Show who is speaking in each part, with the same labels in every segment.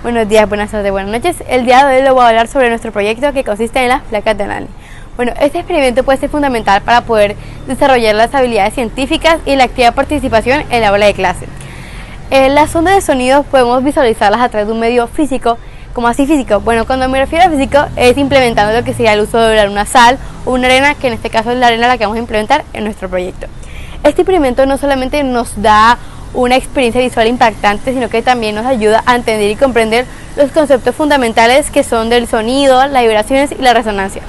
Speaker 1: Buenos días, buenas tardes, buenas noches. El día de hoy les voy a hablar sobre nuestro proyecto que consiste en las placas de Nalny. Bueno, este experimento puede ser fundamental para poder desarrollar las habilidades científicas y la activa participación en la aula de clase. Las ondas de sonido podemos visualizarlas a través de un medio físico. ¿Cómo así físico? Bueno, cuando me refiero a físico es implementando lo que sería el uso de una sal o una arena, que en este caso es la arena la que vamos a implementar en nuestro proyecto. Este experimento no solamente nos da una experiencia visual impactante, sino que también nos ayuda a entender y comprender los conceptos fundamentales que son del sonido, las vibraciones y la resonancia.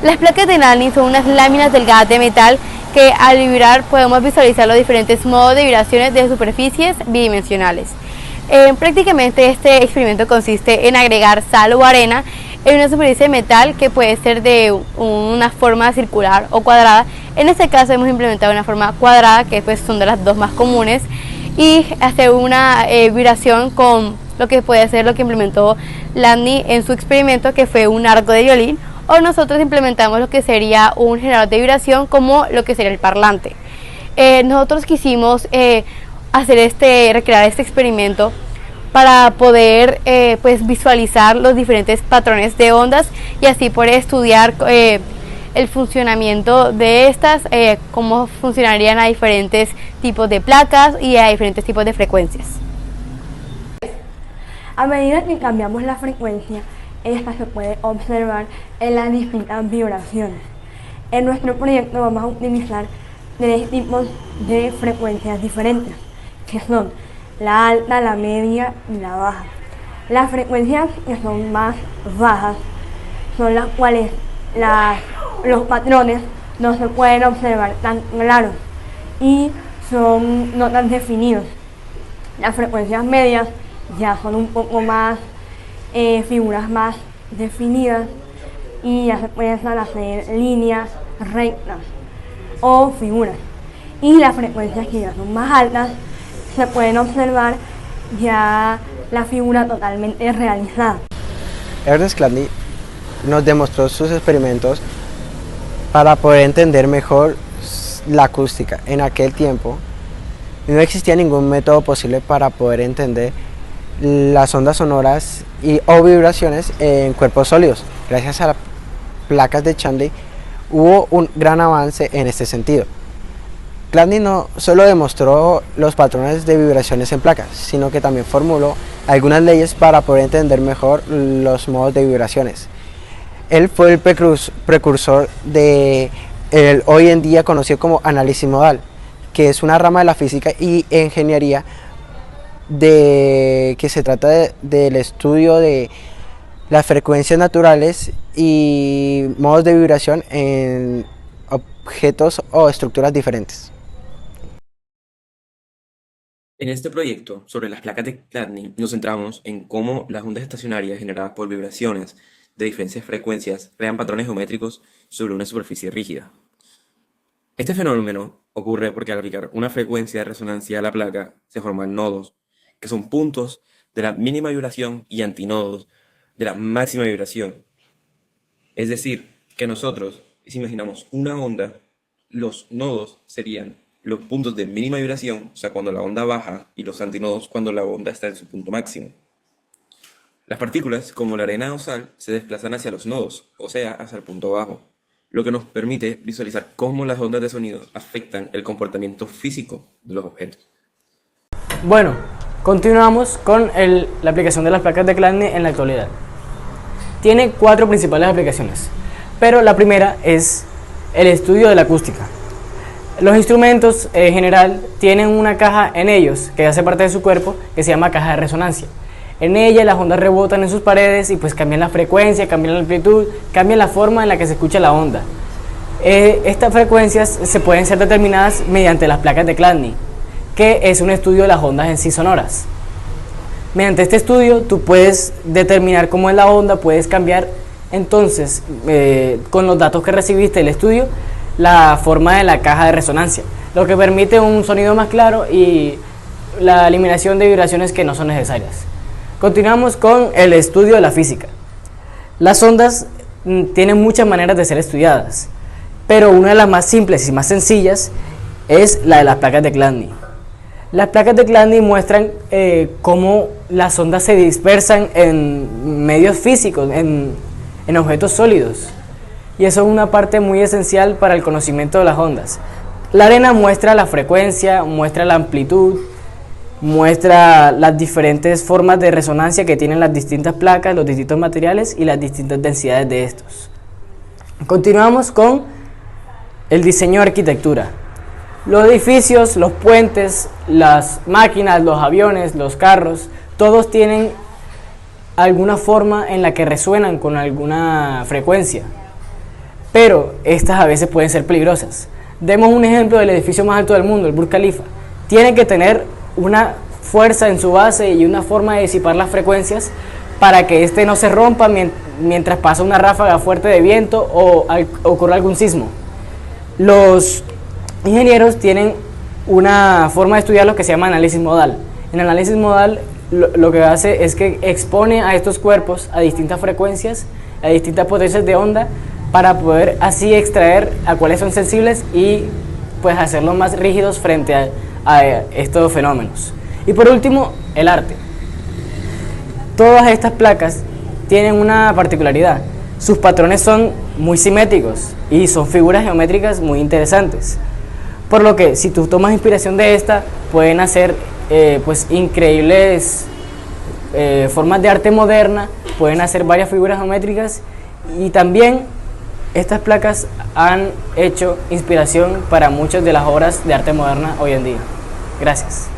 Speaker 1: Las placas de Nalny son unas láminas delgadas de metal que al vibrar podemos visualizar los diferentes modos de vibraciones de superficies bidimensionales. Prácticamente este experimento consiste en agregar sal o arena en una superficie de metal que puede ser de una forma circular o cuadrada. En este caso hemos implementado una forma cuadrada, que pues son de las dos más comunes, y hacer una vibración con lo que puede ser lo que implementó Nalny en su experimento, que fue un arco de violín, o nosotros implementamos lo que sería un generador de vibración como lo que sería el parlante. Nosotros quisimos recrear este experimento para poder pues visualizar los diferentes patrones de ondas y así poder estudiar el funcionamiento de estas, cómo funcionarían a diferentes tipos de placas y a diferentes tipos de frecuencias.
Speaker 2: A medida que cambiamos la frecuencia, esta se puede observar en las distintas vibraciones. En nuestro proyecto vamos a utilizar tres tipos de frecuencias diferentes, que son la alta, la media y la baja. Las frecuencias que son más bajas son las cuales los patrones no se pueden observar tan claros y son no tan definidos. Las frecuencias medias ya son un poco más figuras más definidas y ya se pueden hacer líneas rectas o figuras. Y las frecuencias que ya son más altas se pueden observar ya la figura totalmente realizada.
Speaker 3: Ernest Chladni nos demostró sus experimentos para poder entender mejor la acústica. En aquel tiempo no existía ningún método posible para poder entender las ondas sonoras o vibraciones en cuerpos sólidos. Gracias a las placas de Chladni hubo un gran avance en este sentido. Chladni no solo demostró los patrones de vibraciones en placas, sino que también formuló algunas leyes para poder entender mejor los modos de vibraciones. Él fue el precursor de el hoy en día conocido como análisis modal, que es una rama de la física y ingeniería que se trata del estudio de las frecuencias naturales y modos de vibración en objetos o estructuras diferentes.
Speaker 4: En este proyecto sobre las placas de Chladni nos centramos en cómo las ondas estacionarias generadas por vibraciones de diferentes frecuencias crean patrones geométricos sobre una superficie rígida. Este fenómeno ocurre porque al aplicar una frecuencia de resonancia a la placa se forman nodos, que son puntos de la mínima vibración, y antinodos de la máxima vibración. Es decir, que nosotros, si imaginamos una onda, los nodos serían los puntos de mínima vibración, o sea, cuando la onda baja, y los antinodos cuando la onda está en su punto máximo. Las partículas, como la arena o sal, se desplazan hacia los nodos, o sea, hacia el punto bajo, lo que nos permite visualizar cómo las ondas de sonido afectan el comportamiento físico de los objetos.
Speaker 5: Bueno, continuamos con la aplicación de las placas de Chladni en la actualidad. Tiene 4 principales aplicaciones, pero la primera es el estudio de la acústica. Los instrumentos en general tienen una caja en ellos que hace parte de su cuerpo, que se llama caja de resonancia. En ella las ondas rebotan en sus paredes y pues cambian la frecuencia, cambian la amplitud, cambian la forma en la que se escucha la onda. Estas frecuencias se pueden ser determinadas mediante las placas de Chladni, que es un estudio de las ondas en sí sonoras. Mediante este estudio tú puedes determinar cómo es la onda, puedes cambiar entonces con los datos que recibiste del estudio la forma de la caja de resonancia, lo que permite un sonido más claro y la eliminación de vibraciones que no son necesarias. Continuamos con el estudio de la física. Las ondas tienen muchas maneras de ser estudiadas, pero una de las más simples y más sencillas es la de las placas de Chladni. Las placas de Chladni muestran cómo las ondas se dispersan en medios físicos, en objetos sólidos. Y eso es una parte muy esencial para el conocimiento de las ondas. La arena muestra la frecuencia, muestra la amplitud, muestra las diferentes formas de resonancia que tienen las distintas placas, los distintos materiales y las distintas densidades de estos. Continuamos con el diseño de arquitectura. Los edificios, los puentes, las máquinas, los aviones, los carros, todos tienen alguna forma en la que resuenan con alguna frecuencia, pero estas a veces pueden ser peligrosas. Demos un ejemplo del edificio más alto del mundo, el Burj Khalifa. Tiene que tener una fuerza en su base y una forma de disipar las frecuencias para que este no se rompa mientras pasa una ráfaga fuerte de viento o ocurra algún sismo. Los ingenieros tienen una forma de estudiar lo que se llama análisis modal. En análisis modal lo que hace es que expone a estos cuerpos a distintas frecuencias, a distintas potencias de onda, para poder así extraer a cuáles son sensibles y pues hacerlos más rígidos frente a estos fenómenos. Y por último, el arte. Todas estas placas tienen una particularidad: sus patrones son muy simétricos y son figuras geométricas muy interesantes, por lo que si tú tomas inspiración de esta, pueden hacer pues increíbles formas de arte moderna, pueden hacer varias figuras geométricas, y también estas placas han hecho inspiración para muchas de las obras de arte moderna hoy en día. Gracias.